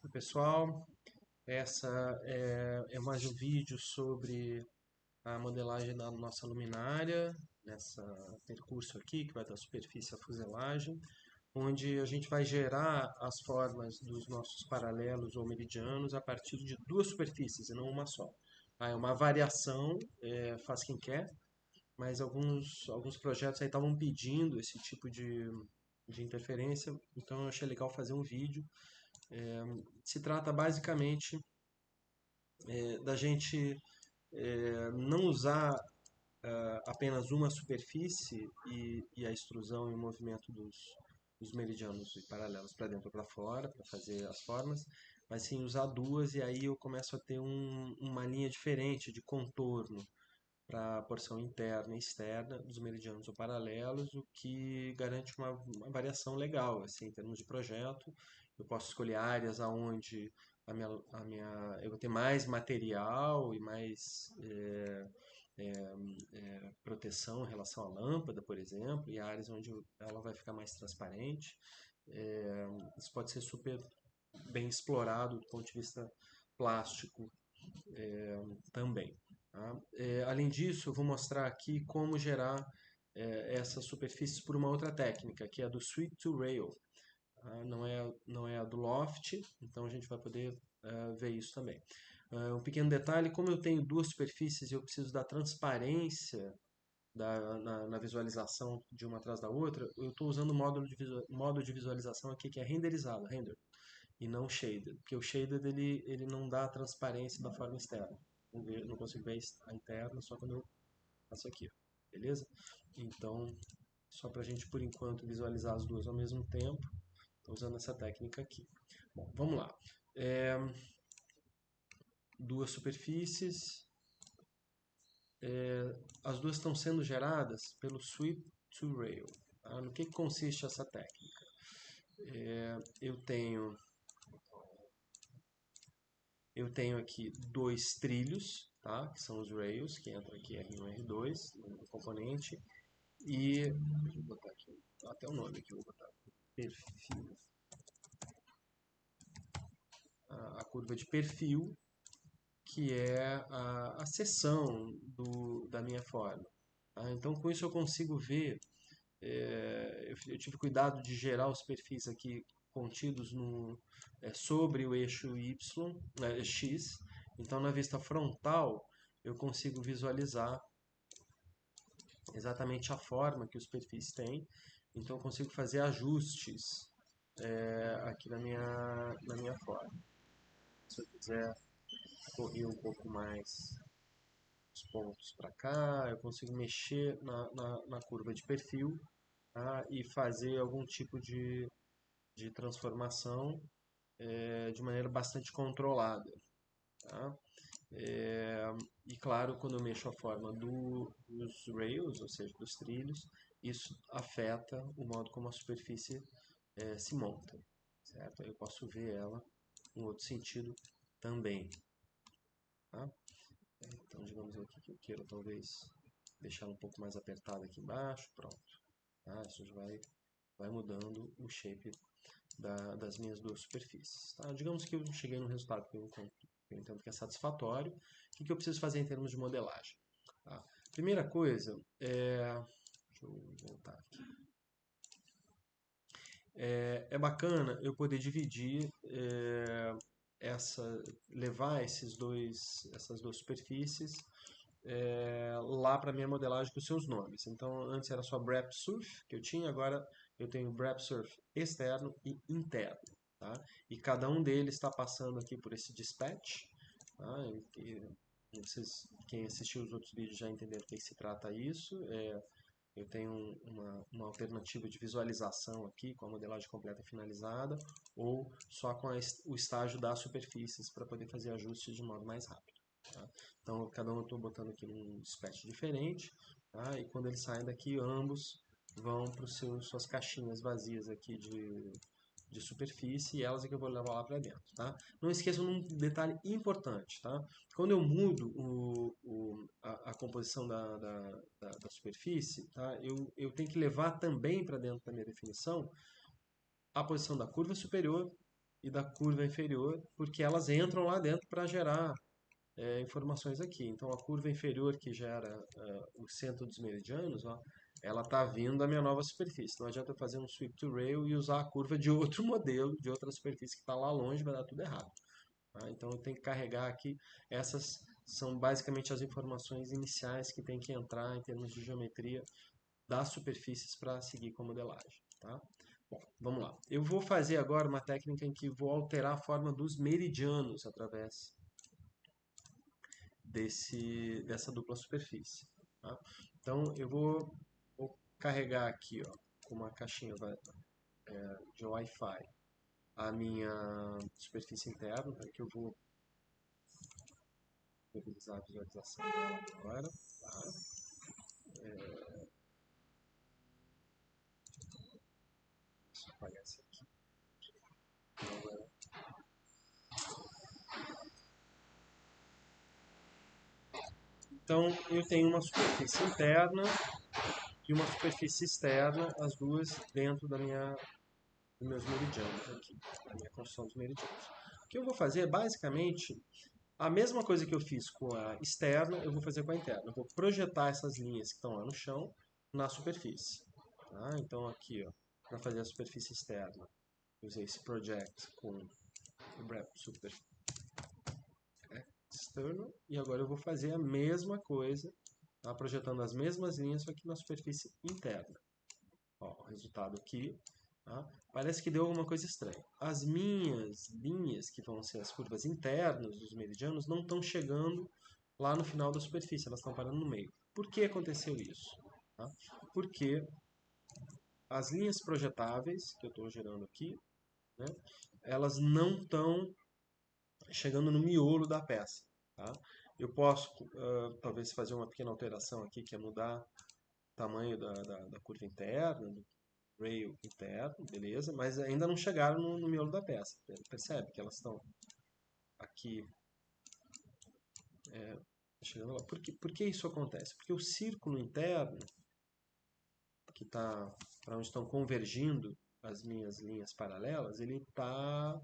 Oi, pessoal, essa é mais um vídeo sobre a modelagem da nossa luminária, nessa percurso aqui, que vai da superfície à fuselagem, onde a gente vai gerar as formas dos nossos paralelos ou meridianos a partir de duas superfícies e não uma só. É uma variação, faz quem quer, mas alguns projetos aí estavam pedindo esse tipo de interferência, então eu achei legal fazer um vídeo. Se trata basicamente da gente não usar apenas uma superfície e a extrusão e o movimento dos meridianos e paralelos para dentro ou para fora, para fazer as formas, mas sim usar duas e aí eu começo a ter uma linha diferente de contorno para a porção interna e externa dos meridianos ou paralelos, o que garante uma variação legal assim, em termos de projeto. Eu posso escolher áreas aonde eu vou ter mais material e mais proteção em relação à lâmpada, por exemplo, e áreas onde ela vai ficar mais transparente. Isso pode ser super bem explorado do ponto de vista plástico também. Tá? Além disso, eu vou mostrar aqui como gerar essas superfícies por uma outra técnica, que é a do Sweep to Rail. Tá? Não é a do Loft, então a gente vai poder ver isso também. Um pequeno detalhe, como eu tenho duas superfícies e eu preciso da transparência na visualização de uma atrás da outra, eu estou usando o modo de visualização aqui que é renderizado, render, e não shaded, porque o shaded ele não dá a transparência da forma externa. Não consigo ver a interna só quando eu faço aqui, ó, beleza? Então, só para a gente por enquanto visualizar as duas ao mesmo tempo, estou usando essa técnica aqui. Bom, vamos lá. É, duas superfícies, as duas estão sendo geradas pelo Sweep to Rail. Tá? No que consiste essa técnica? Eu eu tenho aqui dois trilhos, tá? Que são os rails, que entram aqui R1 e R2 no componente. E deixa eu botar aqui, até o nome aqui, eu vou botar perfil, a curva de perfil, que é a seção da minha forma. Tá? Então, com isso eu consigo ver. Eu tive cuidado de gerar os perfis aqui contidos sobre o eixo Y, X. Então, na vista frontal, eu consigo visualizar exatamente a forma que os perfis têm. Então, eu consigo fazer ajustes aqui na minha forma. Se eu quiser correr um pouco mais os pontos para cá, eu consigo mexer na curva de perfil, tá? E fazer algum tipo de transformação de maneira bastante controlada. Tá? É, e claro, quando eu mexo a forma dos rails, ou seja, dos trilhos, isso afeta o modo como a superfície se monta. Certo? Eu posso ver ela em outro sentido também. Tá? Então, digamos aqui que eu queira talvez deixar ela um pouco mais apertada aqui embaixo, pronto. Tá? Isso já vai mudando o shape das minhas duas superfícies. Tá? Digamos que eu cheguei num resultado que eu entendo que é satisfatório. O que eu preciso fazer em termos de modelagem? Tá? Primeira coisa deixa eu voltar aqui. É bacana eu poder dividir levar essas duas superfícies lá para minha modelagem com seus nomes. Então, antes era só Brep Surf que eu tinha, agora eu tenho Brep Surf externo e interno. Tá? E cada um deles está passando aqui por esse dispatch. Tá? Quem assistiu os outros vídeos já entenderam do que se trata isso. Eu tenho uma alternativa de visualização aqui com a modelagem completa finalizada ou só com o estágio das superfícies para poder fazer ajustes de modo mais rápido. Tá? Então, cada um eu estou botando aqui num dispatch diferente, tá? E quando eles saem daqui, ambos vão para suas caixinhas vazias aqui de superfície e elas é que eu vou levar lá para dentro, tá? Não esqueçam de um detalhe importante, tá? Quando eu mudo a composição da superfície, tá? Eu tenho que levar também para dentro da minha definição a posição da curva superior e da curva inferior, porque elas entram lá dentro para gerar informações aqui. Então a curva inferior que gera o centro dos meridianos, ó, ela está vindo da minha nova superfície. Não adianta eu fazer um sweep to rail e usar a curva de outro modelo, de outra superfície que está lá longe, vai dar tudo errado. Tá? Então eu tenho que carregar aqui, essas são basicamente as informações iniciais que tem que entrar em termos de geometria das superfícies para seguir com a modelagem. Tá? Bom, vamos lá. Eu vou fazer agora uma técnica em que vou alterar a forma dos meridianos através dessa dupla superfície. Tá? Então eu vou carregar aqui, ó, com uma caixinha de Wi-Fi a minha superfície interna, né, que eu vou revisar a visualização dela agora. Tá? Deixa eu apagar esse aqui. Então eu tenho uma superfície interna e uma superfície externa, as duas dentro dos meus meridianos aqui, da minha construção dos meridianos. O que eu vou fazer é basicamente a mesma coisa que eu fiz com a externa, eu vou fazer com a interna. Eu vou projetar essas linhas que estão lá no chão na superfície. Tá? Então aqui, para fazer a superfície externa, eu usei esse project com o wrap super external e agora eu vou fazer a mesma coisa, tá? Projetando as mesmas linhas, só que na superfície interna. Ó, o resultado aqui, tá? Parece que deu alguma coisa estranha. As minhas linhas, que vão ser as curvas internas dos meridianos, não estão chegando lá no final da superfície, elas estão parando no meio. Por que aconteceu isso? Tá? Porque as linhas projetáveis, que eu estou gerando aqui, né, elas não estão chegando no miolo da peça. Tá? Eu posso, talvez, fazer uma pequena alteração aqui, que é mudar o tamanho da curva interna, do rail interno, beleza, mas ainda não chegaram no miolo da peça. Percebe que elas estão aqui chegando lá. Por que isso acontece? Porque o círculo interno, que está para onde estão convergindo as minhas linhas paralelas, ele tá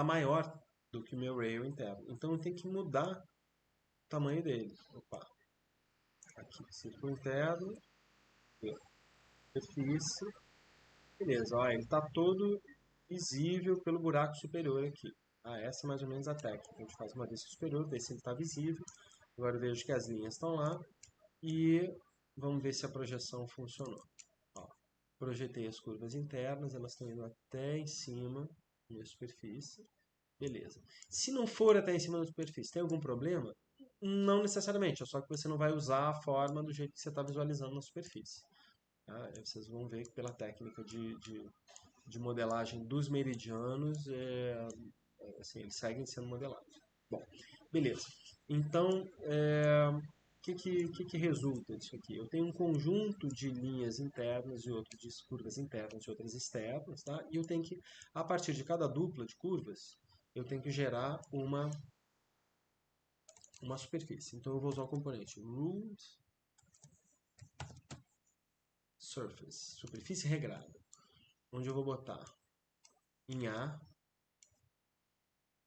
maior do que o meu rail interno. Então eu tenho que mudar o tamanho dele. Opa, aqui, círculo interno, superfície, beleza, ó, ele está todo visível pelo buraco superior aqui. Essa é mais ou menos a técnica. A gente faz uma vista superior, vê se ele está visível. Agora eu vejo que as linhas estão lá e vamos ver se a projeção funcionou. Ó, projetei as curvas internas, elas estão indo até em cima da minha superfície. Beleza. Se não for até em cima da superfície, tem algum problema? Não necessariamente, é só que você não vai usar a forma do jeito que você está visualizando na superfície. Tá? Vocês vão ver que pela técnica de modelagem dos meridianos, assim, eles seguem sendo modelados. Bom, beleza. Então, o que resulta disso aqui? Eu tenho um conjunto de linhas internas e outro de curvas internas e outras externas, tá? E eu tenho que, a partir de cada dupla de curvas, eu tenho que gerar uma superfície. Então eu vou usar o componente ruled surface, superfície regrada, onde eu vou botar em A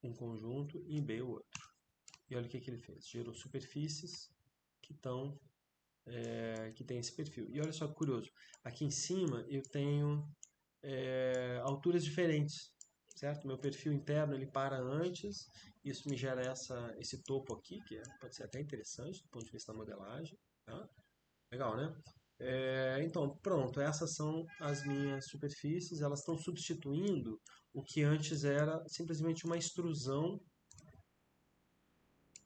um conjunto e em B o outro. E olha o que ele fez. Gerou superfícies que que tem esse perfil. E olha só que curioso. Aqui em cima eu tenho alturas diferentes, certo? Meu perfil interno ele para antes. Isso me gera esse topo aqui, que pode ser até interessante do ponto de vista da modelagem. Tá? Legal, né? Então, pronto. Essas são as minhas superfícies. Elas estão substituindo o que antes era simplesmente uma extrusão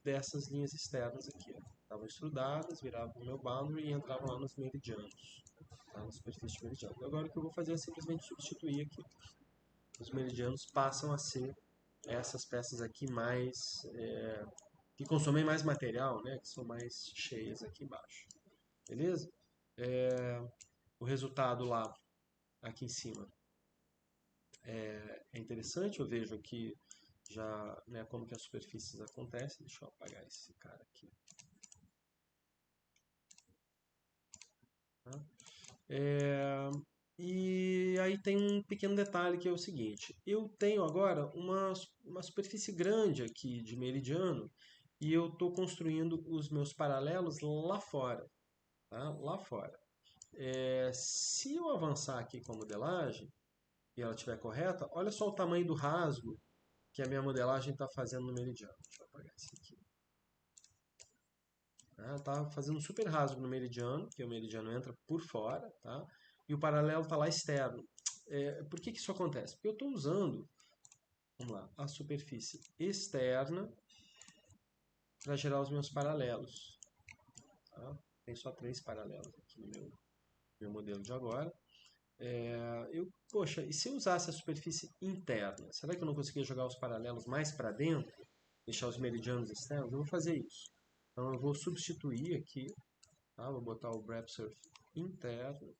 dessas linhas externas aqui. Estavam estrudadas, viravam o meu boundary e entravam lá nos meridianos, tá? Na superfície de meridiano. Agora o que eu vou fazer é simplesmente substituir aqui. Os meridianos passam a ser essas peças aqui que consomem mais material, né? Que são mais cheias aqui embaixo. Beleza? O resultado lá, aqui em cima, é interessante. Eu vejo aqui já, né, como que as superfícies acontecem. Deixa eu apagar esse cara aqui. Tá? E aí tem um pequeno detalhe que é o seguinte: eu tenho agora uma superfície grande aqui de meridiano e eu estou construindo os meus paralelos lá fora, tá? Lá fora. Se eu avançar aqui com a modelagem e ela estiver correta, olha só o tamanho do rasgo que a minha modelagem está fazendo no meridiano. Deixa eu apagar isso aqui. Tá fazendo um super rasgo no meridiano, que o meridiano entra por fora, tá? E o paralelo está lá externo. Por que isso acontece? Porque eu estou usando, vamos lá, a superfície externa para gerar os meus paralelos. Tá? Tem só 3 paralelos aqui no meu modelo de agora. Poxa, e se eu usasse a superfície interna, será que eu não conseguia jogar os paralelos mais para dentro? Deixar os meridianos externos? Eu vou fazer isso. Então eu vou substituir aqui, tá? Vou botar o Brep Surf interno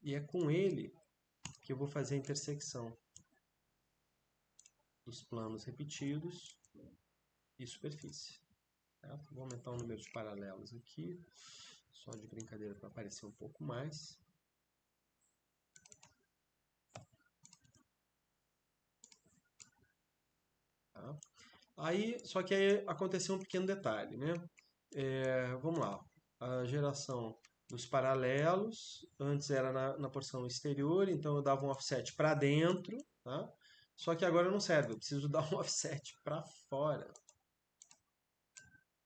e é com ele que eu vou fazer a intersecção dos planos repetidos e superfície. Tá? Vou aumentar o número de paralelos aqui, só de brincadeira para aparecer um pouco mais. Tá? Só que aí aconteceu um pequeno detalhe, né? Vamos lá, a geração dos paralelos, antes era na porção exterior, então eu dava um offset para dentro, tá? Só que agora não serve, eu preciso dar um offset para fora,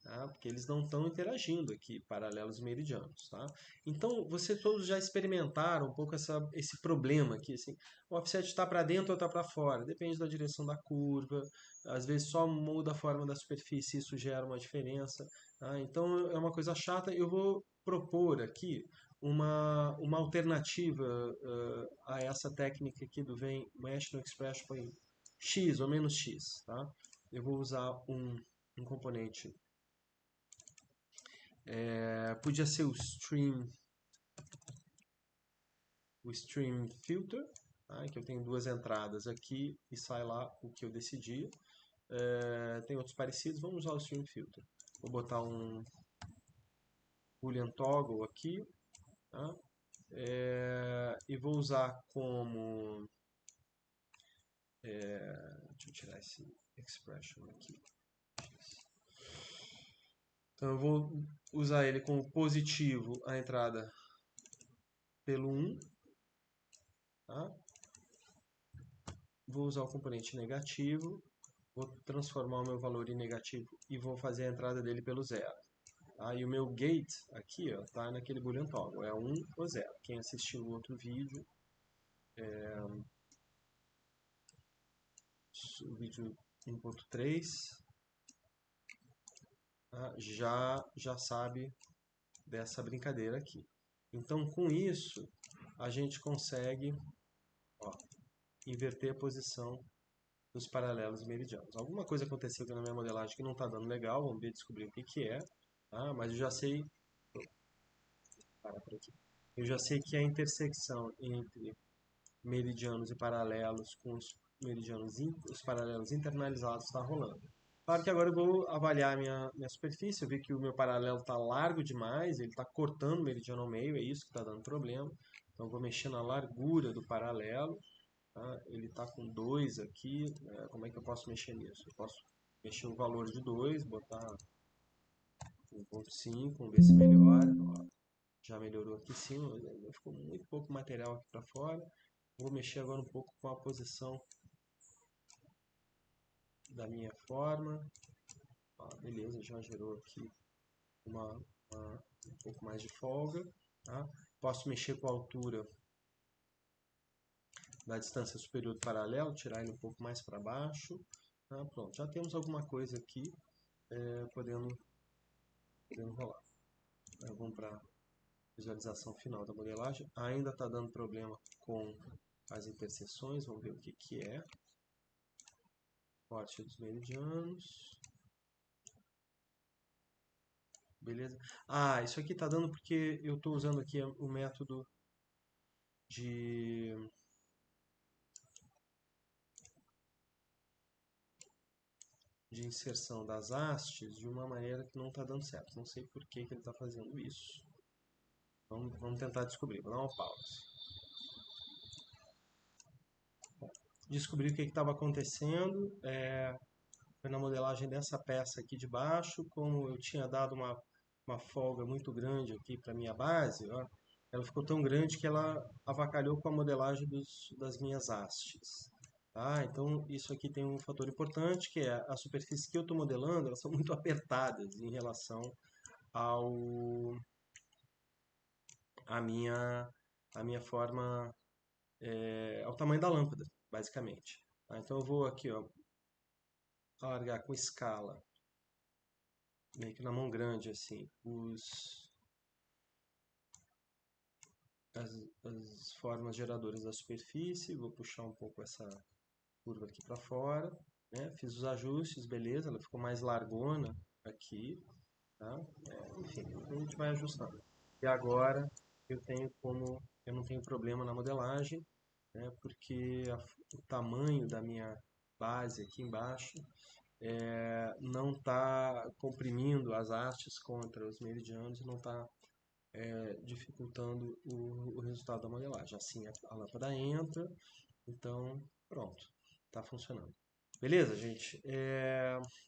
tá? Porque eles não estão interagindo aqui, paralelos e meridianos, tá? Então, vocês todos já experimentaram um pouco esse problema aqui, assim, o offset está para dentro ou está para fora, depende da direção da curva, às vezes só muda a forma da superfície, isso gera uma diferença, tá? Então, é uma coisa chata, eu vou propor aqui uma alternativa a essa técnica aqui do vem mesh no expression em x ou menos x, tá? Eu vou usar um componente podia ser o stream filter, tá? Que eu tenho 2 entradas aqui e sai lá o que eu decidi. Tem outros parecidos, vamos usar o stream filter. Vou botar um boolean toggle aqui, tá? E vou usar como deixa eu tirar esse expression aqui. Então eu vou usar ele como positivo a entrada pelo 1, tá? Vou usar o componente negativo, vou transformar o meu valor em negativo e vou fazer a entrada dele pelo 0. Tá? E o meu gate aqui está naquele boolean toggle, é 1 ou 0. Quem assistiu o outro vídeo, o vídeo 1.3, tá? já sabe dessa brincadeira aqui. Então, com isso, a gente consegue inverter a posição dos paralelos e meridianos. Alguma coisa aconteceu aqui na minha modelagem que não está dando legal, vamos ver, descobrir o que é. Tá? Mas eu já sei. Parar por aqui. Eu já sei que a intersecção entre meridianos e paralelos com os paralelos internalizados está rolando. Claro que agora eu vou avaliar a minha superfície, eu vi que o meu paralelo está largo demais, ele está cortando o meridiano ao meio, é isso que está dando problema. Então eu vou mexer na largura do paralelo, tá? Ele está com 2 aqui, como é que eu posso mexer nisso? Eu posso mexer o valor de 2, botar 1.5, vamos ver se melhora. Ó, já melhorou aqui em cima, ficou muito pouco material aqui para fora. Vou mexer agora um pouco com a posição da minha forma. Beleza, já gerou aqui um pouco mais de folga. Tá? Posso mexer com a altura da distância superior do paralelo, tirar ele um pouco mais para baixo. Tá? Pronto, já temos alguma coisa aqui podendo rolar. Vamos para a visualização final da modelagem. Ainda está dando problema com as interseções, vamos ver o que é. Corte dos meridianos. Beleza? Isso aqui está dando porque eu estou usando aqui o método de inserção das hastes de uma maneira que não está dando certo. Não sei por que ele está fazendo isso. Vamos tentar descobrir. Vou dar uma pausa. descobri o que estava acontecendo. Foi na modelagem dessa peça aqui de baixo, como eu tinha dado uma folga muito grande aqui para minha base, ó, ela ficou tão grande que ela avacalhou com a modelagem das minhas hastes. Tá? Então isso aqui tem um fator importante, que é a superfície que eu estou modelando, elas são muito apertadas em relação ao a minha a minha forma ao tamanho da lâmpada, basicamente. Tá? Então eu vou aqui, ó, alargar com escala, meio que na mão grande, assim, as, as formas geradoras da superfície. Vou puxar um pouco essa curva aqui para fora, né? Fiz os ajustes, beleza, ela ficou mais largona aqui, tá? Enfim, a gente vai ajustando. E agora eu não tenho problema na modelagem, né? Porque o tamanho da minha base aqui embaixo não está comprimindo as hastes contra os meridianos e não está dificultando o resultado da modelagem. Assim a lâmpada entra, então pronto, está funcionando. Beleza, gente?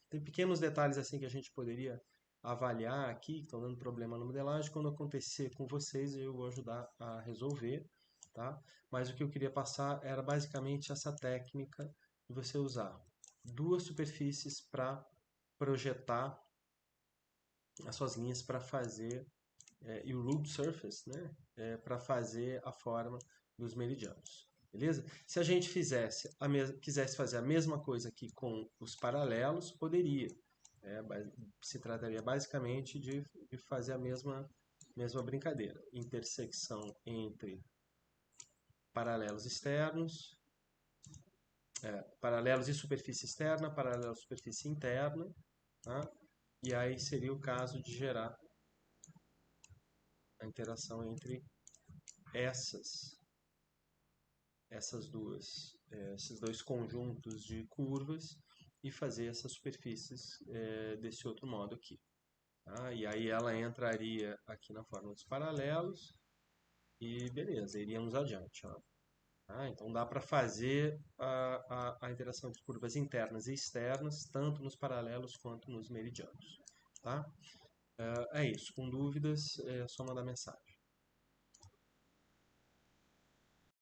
Tem pequenos detalhes assim que a gente poderia avaliar aqui, que estão dando problema na modelagem. Quando acontecer com vocês, eu vou ajudar a resolver, tá? Mas o que eu queria passar era basicamente essa técnica de você usar duas superfícies para projetar as suas linhas para fazer e o ruled surface, né, para fazer a forma dos meridianos. Beleza? Se a gente quisesse fazer a mesma coisa aqui com os paralelos, poderia. Se trataria basicamente de fazer a mesma brincadeira. Intersecção entre paralelos externos, paralelos e superfície externa, paralelo à superfície interna, tá? E aí seria o caso de gerar a interação entre essas esses dois conjuntos de curvas e fazer essas superfícies desse outro modo aqui. Tá? E aí ela entraria aqui na forma dos paralelos e beleza, iríamos adiante. Ó. Tá? Então dá para fazer a interação de curvas internas e externas, tanto nos paralelos quanto nos meridianos. Tá? É isso. Com dúvidas, é só mandar mensagem.